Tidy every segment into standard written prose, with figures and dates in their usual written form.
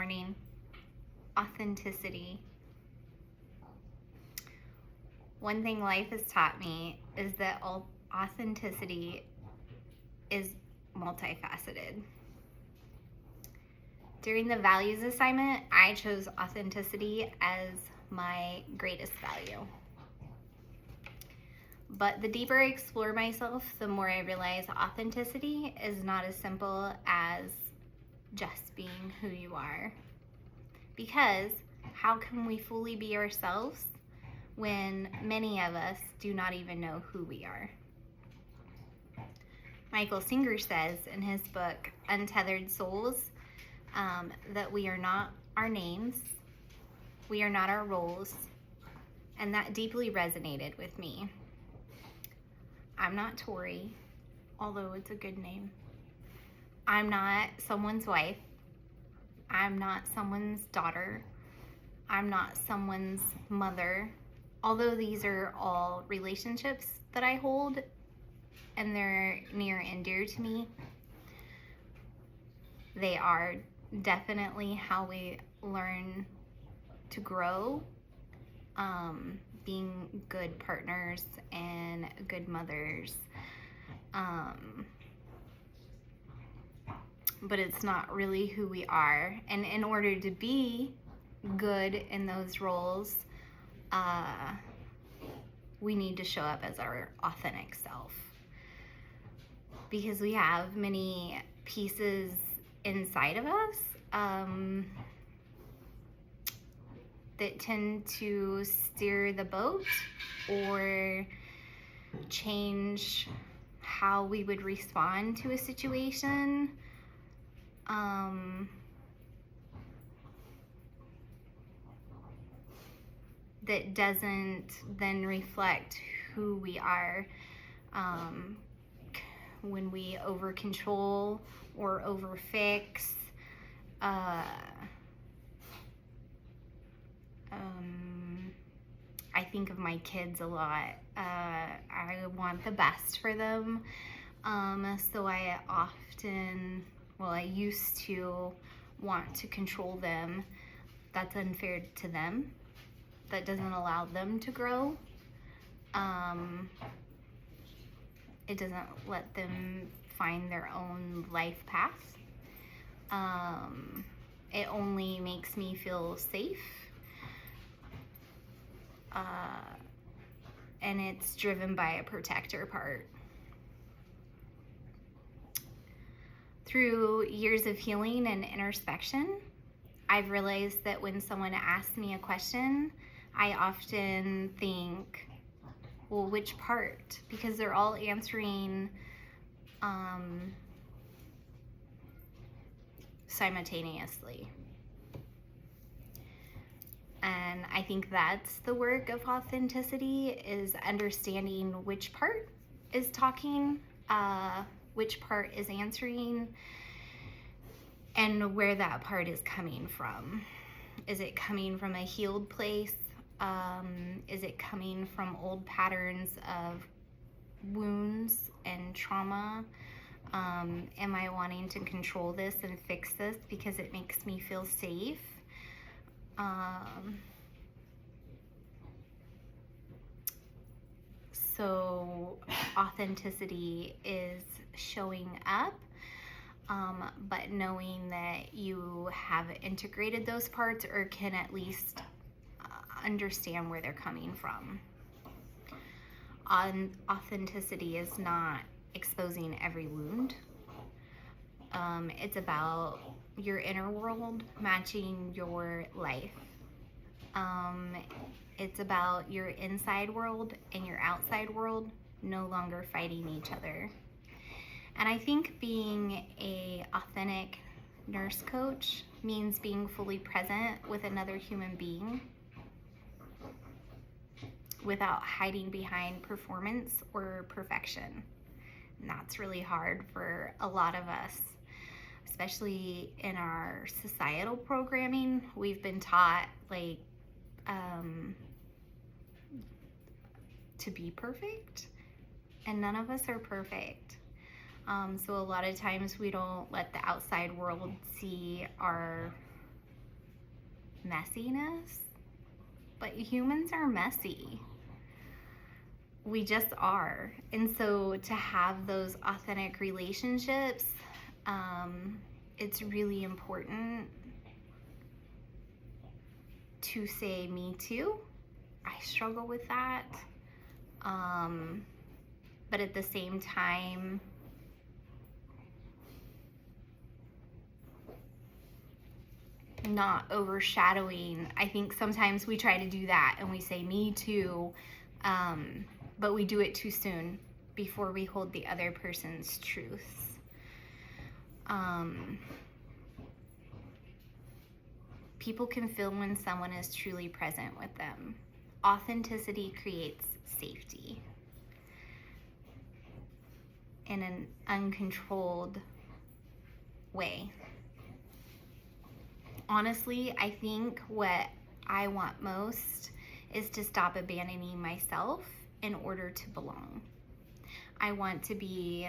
morning. Authenticity. One thing life has taught me is that authenticity is multifaceted. During the values assignment, I chose authenticity as my greatest value. But the deeper I explore myself, the more I realize authenticity is not as simple as just being who you are. Because how can we fully be ourselves when many of us do not even know who we are? Michael Singer says in his book, Untethered Souls, that we are not our names, we are not our roles, and that deeply resonated with me. I'm not Tori, although it's a good name. I'm not someone's wife. I'm not someone's daughter. I'm not someone's mother. Although these are all relationships that I hold and they're near and dear to me, they are definitely how we learn to grow, being good partners and good mothers. But it's not really who we are. And in order to be good in those roles, we need to show up as our authentic self. Because we have many pieces inside of us that tend to steer the boat or change how we would respond to a situation. That doesn't then reflect who we are. When we over control or over fix, I think of my kids a lot. I want the best for them, so I used to want to control them. That's unfair to them. That doesn't allow them to grow. It doesn't let them find their own life path. It only makes me feel safe. And it's driven by a protector part. Through years of healing and introspection, I've realized that when someone asks me a question, I often think, well, which part? Because they're all answering simultaneously. And I think that's the work of authenticity, is understanding which part is talking, which part is answering, and where that part is coming from. Is it coming from a healed place? Is it coming from old patterns of wounds and trauma? Am I wanting to control this and fix this because it makes me feel safe? So authenticity is showing up, but knowing that you have integrated those parts or can at least understand where they're coming from. Authenticity is not exposing every wound. It's about your inner world matching your life. It's about your inside world and your outside world no longer fighting each other. And I think being an authentic nurse coach means being fully present with another human being without hiding behind performance or perfection. And that's really hard for a lot of us, especially in our societal programming. We've been taught to be perfect, and none of us are perfect. So a lot of times we don't let the outside world see our messiness, but humans are messy. We just are. And so to have those authentic relationships, it's really important to say me too. I struggle with that. But at the same time, not overshadowing. I think sometimes we try to do that and we say me too, but we do it too soon before we hold the other person's truths. People can feel when someone is truly present with them. Authenticity creates safety. In an uncontrolled way. Honestly, I think what I want most is to stop abandoning myself in order to belong. I want to be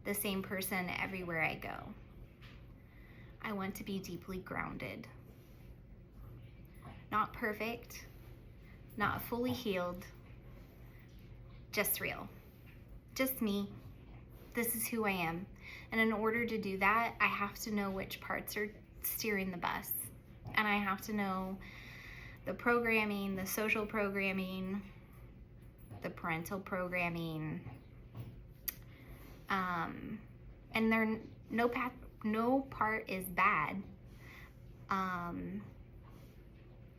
the same person everywhere I go. I want to be deeply grounded. Not perfect, not fully healed, just real. Just me. This is who I am. And in order to do that, I have to know which parts are steering the bus. And I have to know the programming, the social programming, the parental programming. And no part is bad.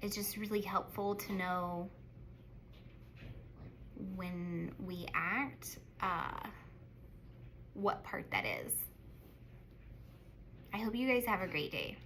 It's just really helpful to know when we act, what part that is. I hope you guys have a great day.